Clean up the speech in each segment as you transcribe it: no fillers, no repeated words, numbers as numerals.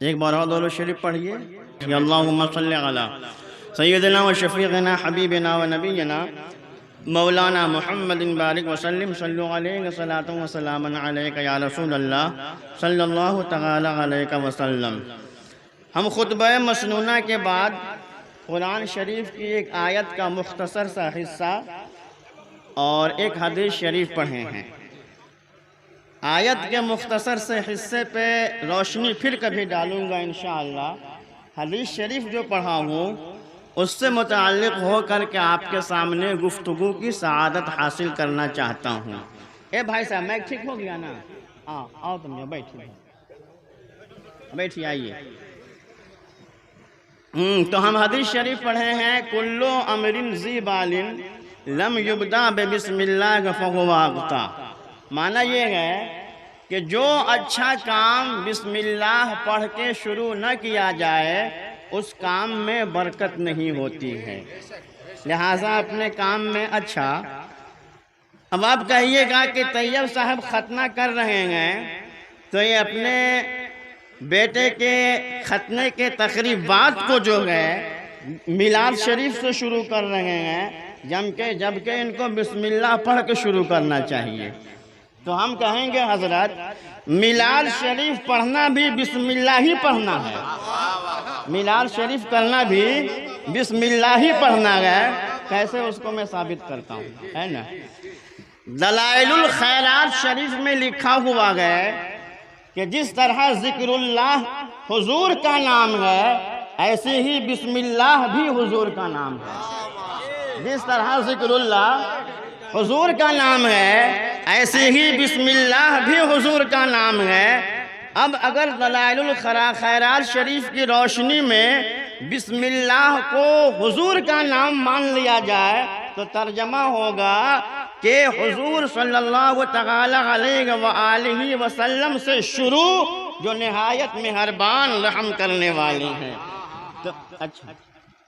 ایک بار اور درود شریف پڑھیے. اللہم صلی علی سیدنا و شفیعنا حبیبنا و نبینا مولانا محمد بارک وسلم. صلو علیہ صلاۃ و سلام علیک یا رسول اللہ صلی اللہ تعالی علیہ وسلم. ہم خطبہ مسنونہ کے بعد قرآن شریف کی ایک آیت کا مختصر سا حصہ اور ایک حدیث شریف پڑھے ہیں. آیت کے مختصر سے حصے پہ روشنی پھر کبھی ڈالوں گا انشاءاللہ. حدیث شریف جو پڑھا ہوں اس سے متعلق ہو کر کے آپ کے سامنے گفتگو کی سعادت حاصل کرنا چاہتا ہوں. اے بھائی صاحب مائک ٹھیک ہو گیا نا؟ آؤ تم جو بیٹھی آئیے. تو ہم حدیث شریف پڑھے ہیں کلو امر ذی بال لم یبدا بسم اللہ فہو اغتا. معنی یہ ہے کہ جو اچھا کام بسم اللہ پڑھ کے شروع نہ کیا جائے اس کام میں برکت نہیں ہوتی ہے. لہٰذا اپنے کام میں اچھا. اب آپ کہیے گا کہ طیب صاحب ختنہ کر رہے ہیں تو یہ اپنے بیٹے کے ختنے کے تقریبات کو جو ہے میلاد شریف سے شروع کر رہے ہیں جبکہ ان کو بسم اللہ پڑھ کے شروع کرنا چاہیے. تو ہم کہیں گے حضرت میلاد شریف پڑھنا بھی بسم اللہ ہی پڑھنا ہے. میلاد شریف کرنا بھی بسم اللہ ہی پڑھنا ہے. کیسے اس کو میں ثابت کرتا ہوں ہے نا. دلائل الخیرات شریف میں لکھا ہوا ہے کہ جس طرح ذکر اللہ حضور کا نام ہے ایسے ہی بسم اللہ بھی حضور کا نام ہے. جس طرح ذکر اللہ حضور کا نام ہے ایسے ہی بسم اللہ بھی حضور کا نام ہے. اب اگر دلائل الخیرات شریف کی روشنی میں بسم اللہ کو حضور کا نام مان لیا جائے تو ترجمہ ہوگا کہ حضور صلی اللہ تعالی علیہ وآلہ وسلم سے شروع جو نہایت مہربان رحم کرنے والے ہیں. تو اچھا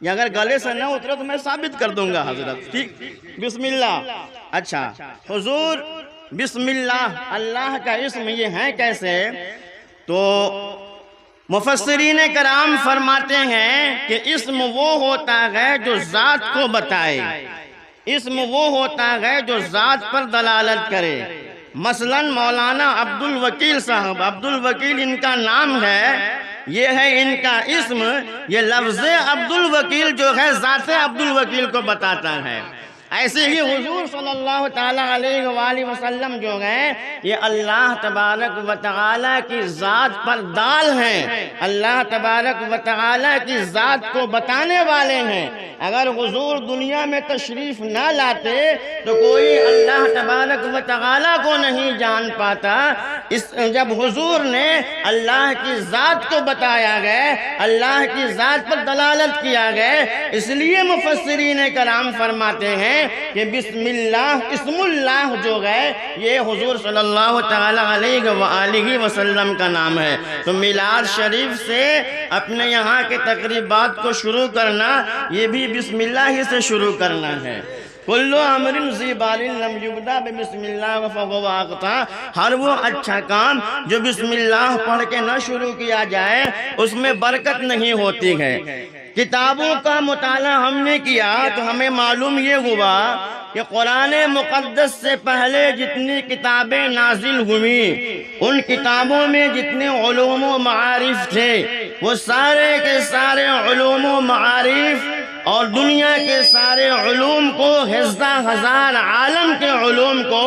یہ اگر گلے سے نہ اترے تو میں ثابت کر دوں گا حضرت. ٹھیک بسم اللہ. اچھا حضور بسم اللہ اللہ کا اسم یہ ہے کیسے؟ تو مفسرین کرام فرماتے ہیں کہ اسم وہ ہوتا ہے جو ذات کو بتائے. اسم وہ ہوتا ہے جو ذات پر دلالت کرے. مثلا مولانا عبد الوکیل صاحب، عبد الوکیل ان کا نام ہے، یہ ہے ان کا اسم. یہ لفظ عبد الوکیل جو ہے ذات عبد الوکیل کو بتاتا ہے. ایسے ہی حضور صلی اللہ تعالیٰ علیہ وآلہ وسلم جو ہیں یہ اللہ تبارک و تعالیٰ کی ذات پر دال ہیں. اللہ تبارک و تعالیٰ کی ذات کو بتانے والے ہیں. اگر حضور دنیا میں تشریف نہ لاتے تو کوئی اللہ تبارک و تعالیٰ کو نہیں جان پاتا. جب حضور نے اللہ کی ذات کو بتایا گیا، اللہ کی ذات پر دلالت کیا گیا، اس لیے مفسرین کرام فرماتے ہیں کہ بسم اللہ اسم اللہ جو ہے یہ حضور صلی اللہ تعالی علیہ وآلہ وسلم کا نام ہے. تو میلاد شریف سے اپنے یہاں کے تقریبات کو شروع کرنا یہ بھی بسم اللہ ہی سے شروع کرنا ہے. کلو امر ذی بال لم یبدا بسم اللہ فہو اغتا. ہر وہ اچھا کام جو بسم اللہ پڑھ کے نہ شروع کیا جائے اس میں برکت نہیں ہوتی ہے. کتابوں کا مطالعہ ہم نے کیا تو ہمیں معلوم یہ ہوا کہ قرآن مقدس سے پہلے جتنی کتابیں نازل ہوئیں ان کتابوں میں جتنے علوم و معارف تھے وہ سارے کے سارے علوم و معارف اور دنیا کے سارے علوم کو ہزار ہزار عالم کے علوم کو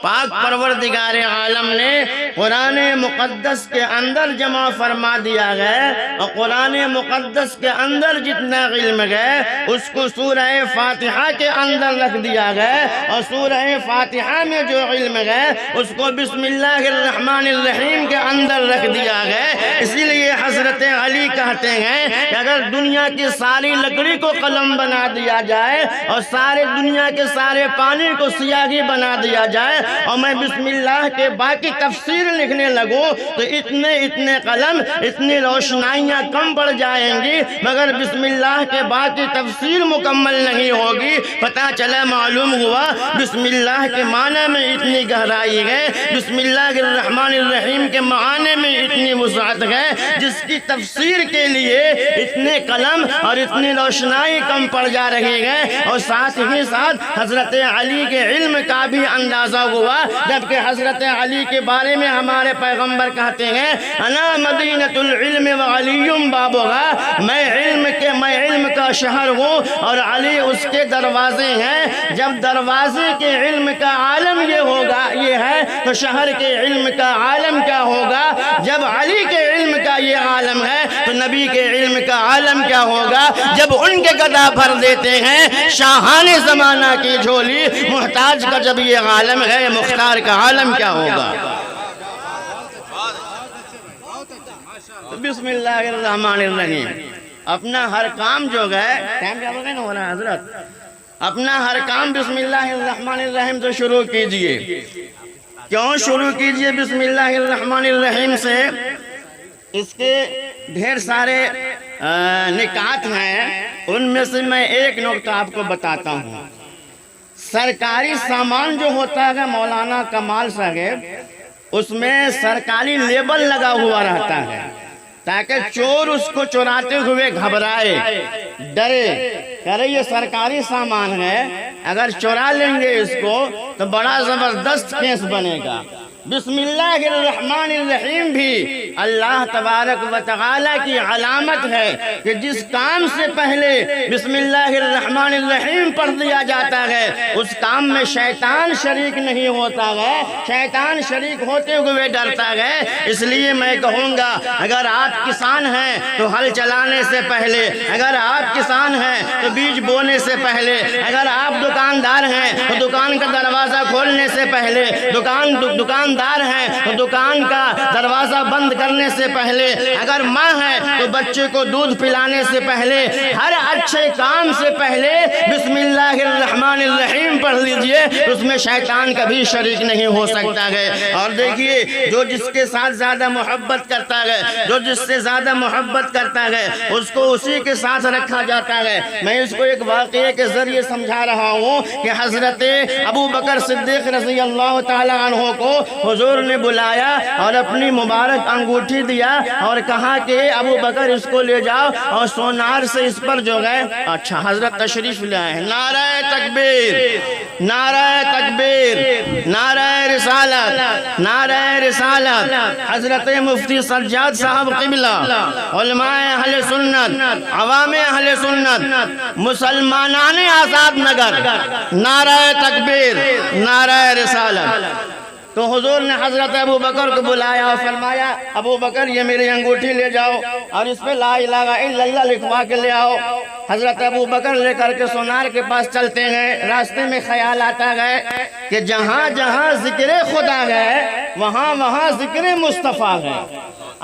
پاک پروردگار عالم نے قرآن مقدس کے اندر جمع فرما دیا گیا. اور قرآن مقدس کے اندر جتنا علم ہے اس کو سورہ فاتحہ کے اندر رکھ دیا گیا، اور سورہ فاتحہ میں جو علم ہے اس کو بسم اللہ الرحمن الرحیم کے اندر رکھ دیا گیا. اسی لیے حضرت علی کا کہتے ہیں کہ اگر دنیا کی ساری لکڑی کو قلم بنا دیا جائے اور سارے دنیا کے سارے پانی کو سیاہی بنا دیا جائے اور میں بسم اللہ کے باقی تفسیر لکھنے لگوں تو اتنے قلم اتنی روشنائیاں کم پڑ جائیں گی، مگر بسم اللہ کے باقی تفسیر مکمل نہیں ہوگی۔ پتہ چلا معلوم ہوا بسم اللہ کے معنی میں اتنی گہرائی ہے، بسم اللہ الرحمن الرحیم کے معنی میں اتنی وسعت ہے، جس کی تفسیر کے لیے اتنے قلم اور اتنی روشنائی کم پڑ جا رہی ہے۔ اور ساتھ ہی ساتھ حضرت علی کے علم کا بھی اندازہ ہوا، جبکہ حضرت علی کے بارے میں ہمارے پیغمبر کہتے ہیں انا مدینۃ العلم وعلی بابها، میں علم کا شہر ہوں اور علی اس کے دروازے ہیں۔ جب دروازے کے علم کا عالم یہ ہے تو شہر کے علم کا عالم کیا ہوگا؟ جب علی کے علم کا یہ عالم ہے تو نبی کے علم کا عالم کیا ہوگا؟ جب ان کے گدا بھر دیتے ہیں شاہان زمانہ کی جھولی، محتاج کا جب یہ عالم ہے، مختار کا عالم کیا ہوگا؟ بسم اللہ الرحمن الرحیم، اپنا ہر کام جو ہے ٹائم کیا ہوگا نا ہو رہا ہے حضرت، اپنا ہر کام بسم اللہ الرحمن الرحیم سے شروع کیجئے۔ کیوں شروع کیجئے بسم اللہ الرحمن الرحیم سے؟ اس کے ڈھیر سارے نکات ہیں، ان میں سے میں ایک نقطہ آپ کو بتاتا ہوں۔ سرکاری سامان جو ہوتا ہے مولانا کمال صاحب، اس میں سرکاری لیبل لگا ہوا رہتا ہے تاکہ چور اس کو چوراتے ہوئے گھبرائے، ڈرے، کہ یہ سرکاری سامان ہے، اگر چورا لیں گے اس کو تو بڑا زبردست کیس بنے گا۔ بسم اللہ الرحمن الرحیم بھی اللہ تبارک و تعالی کی علامت ہے کہ جس کام سے پہلے بسم اللہ الرحمن الرحیم پڑھ دیا جاتا ہے اس کام میں شیطان شریک نہیں ہوتا ہے، شیطان شریک ہوتے ہوئے ڈرتا ہے۔ اس لیے میں کہوں گا اگر آپ کسان ہیں تو ہل چلانے سے پہلے، اگر آپ کسان ہیں تو بیج بونے سے پہلے، اگر آپ دکاندار ہیں تو دکان کا دروازہ کھولنے سے پہلے، دکاندار ہیں تو دکان کا دروازہ بند کرنے سے پہلے، اگر ماں ہے تو بچے کو دودھ پلانے سے پہلے، ہر اچھے کام سے پہلے بسم اللہ الرحمن الرحیم پڑھ لیجئے، اس میں شیطان کبھی شریک نہیں ہو سکتا ہے۔ اور دیکھیے جو جس کے ساتھ زیادہ محبت کرتا ہے، جو جس سے زیادہ محبت کرتا ہے، اس کو اسی کے ساتھ رکھا جاتا ہے۔ میں اس کو ایک واقعے کے ذریعے سمجھا رہا ہوں کہ حضرت ابو بکر صدیق رضی اللہ تعالی عنہ کو حضور نے بلایا اور اپنی مبارک انگوٹھی دیا اور کہا کہ ابو بکر اس کو لے جاؤ اور سونار سے اس پر جو ہے، اچھا حضرت تشریف لے آئے ہیں۔ نعرہ تکبیر، نعرہ تکبیر، نعرہ رسالت، نعرہ رسالت۔ حضرت مفتی سجاد صاحب قبلہ، علماء اہل سنت، عوام اہل سنت، مسلمانان آزاد نگر، نعرہ تکبیر، نعرہ رسالت۔ تو حضور نے حضرت ابو بکر کو بلایا اور فرمایا ابو بکر یہ میری انگوٹھی لے جاؤ اور اس پہ لا الہ الا اللہ لکھوا کے لے آؤ۔ حضرت ابو بکر لے کر کے سونار کے پاس چلتے ہیں، راستے میں خیال آتا ہے کہ جہاں جہاں ذکر خدا ہے وہاں وہاں ذکر مصطفیٰ ہے۔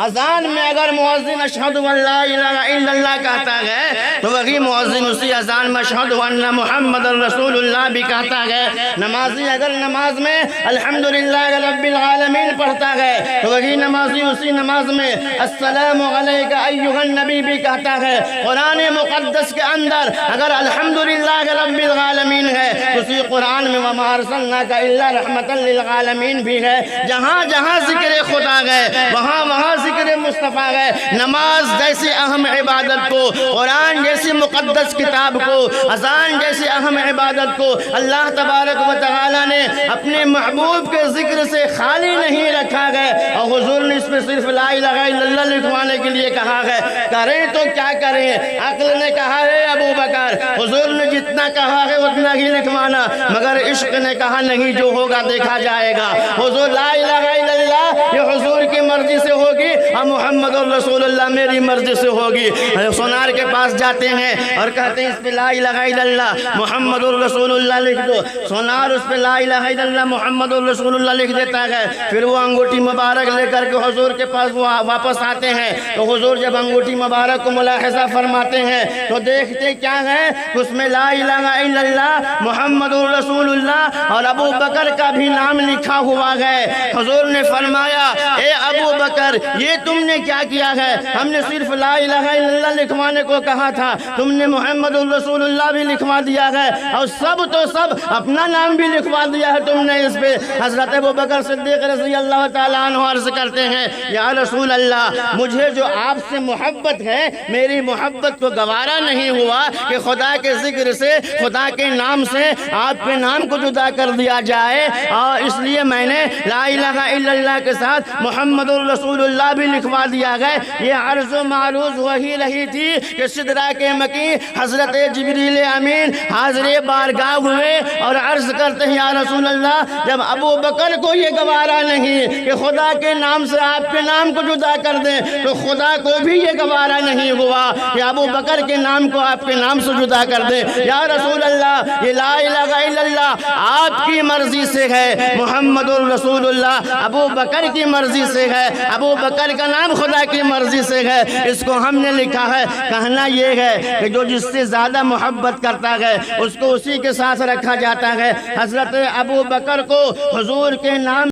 اذان میں اگر مؤذن اشہد ان لا الہ الا اللہ کہتا ہے تو وہی مؤذن اسی اذان میں اشہد ان محمد رسول اللہ بھی کہتا ہے۔ نمازی اگر نماز میں الحمدللہ رب العالمین پڑھتا ہے تو وہی نمازی اسی نماز میں السلام علیک ایھا النبی بھی کہتا ہے۔ قرآن مقدس کے اندر اگر الحمدللہ رب العالمین ہے تو اسی قرآن میں وما ارسلناک الا رحمتا للعالمین بھی ہے۔ جہاں جہاں ذکر خدا ہے وہاں وہاں ذکر مصطفیٰ ہے۔ نماز جیسی اہم عبادت کو، قرآن جیسی مقدس کتاب کو، اذان جیسی اہم عبادت کو اللہ تبارک و تعالی نے اپنے محبوب کے ذکر سے خالی نہیں رکھا ہے اور حضور نے اس میں صرف لا الہ الا اللہ لکھوانے کے لیے کہا ہے۔ کریں تو کیا کریں؟ عقل نے کہا ہے ابو بکر، حضور نے جتنا کہا ہے اتنا ہی لکھوانا، مگر عشق نے کہا نہیں جو ہوگا دیکھا جائے گا۔ حضور لا الہ الا اللہ یہ حضور کی مرضی سے ہوگی اور محمد رسول اللہ میری مرضی سے ہوگی۔ سونار کے پاس جاتے ہیں اور کہتے ہیں اس پہ لا الہ الا اللہ محمد رسول اللہ لکھ دو۔ سونار اس پہ لا الہ الا اللہ محمد رسول اللہ لکھ دیتا ہے۔ پھر وہ انگوٹھی مبارک لے کر کے حضور کے پاس وہ واپس آتے ہیں، تو حضور جب انگوٹھی مبارک کو ملاحظہ فرماتے ہیں تو دیکھتے کیا ہے، اس میں لا الہ الا اللہ محمد رسول اللہ اور ابو بکر کا بھی نام لکھا ہوا ہے۔ حضور نے فرمایا اے ابو بکر یہ تم نے کیا کیا ہے؟ ہم نے صرف لا الہ الا اللہ لکھوانے کو کہا تھا، تم نے محمد رسول اللہ بھی لکھوا دیا ہے اور سب تو سب اپنا نام بھی لکھوا دیا ہے تم نے اس پہ۔ حضرت ابو بکر صدیق رضی اللہ تعالیٰ عنہ عرض کرتے ہیں یا رسول اللہ مجھے جو آپ سے محبت ہے میری محبت کو گوارا نہیں ہوا کہ خدا کے ذکر سے خدا کے نام سے آپ کے نام کو جدا کر دیا جائے، اور اس لیے میں نے لا الہ الا اللہ کے ساتھ محمد الرسول اللہ بھی لکھوا دیا گیا۔ یہ عرض و معروض وہی رہی تھی کہ سدرہ کے مکی حضرت جبریل امین حاضر بارگاہ ہوئے اور عرض کرتے ہیں یا رسول اللہ جب ابو بکر کو یہ گوارا نہیں کہ خدا کے نام سے آپ کے نام کو جدا کر دیں تو خدا کو بھی یہ گوارا نہیں ہوا کہ ابو بکر کے نام کو آپ کے نام سے جدا کر دیں۔ یا رسول اللہ یہ لا الہ الا اللہ آپ کی مرضی سے ہے، محمد الرسول اللہ ابو بکر کی مرضی سے ہے، ابو بکر کا نام خدا کی مرضی سے ہے، اس کو ہم نے لکھا ہے۔ کہنا یہ ہے کہ جو جس سے زیادہ محبت کرتا ہے اس کو اسی کے ساتھ رکھا جاتا ہے۔ حضرت ابو بکر کو حضور کے نام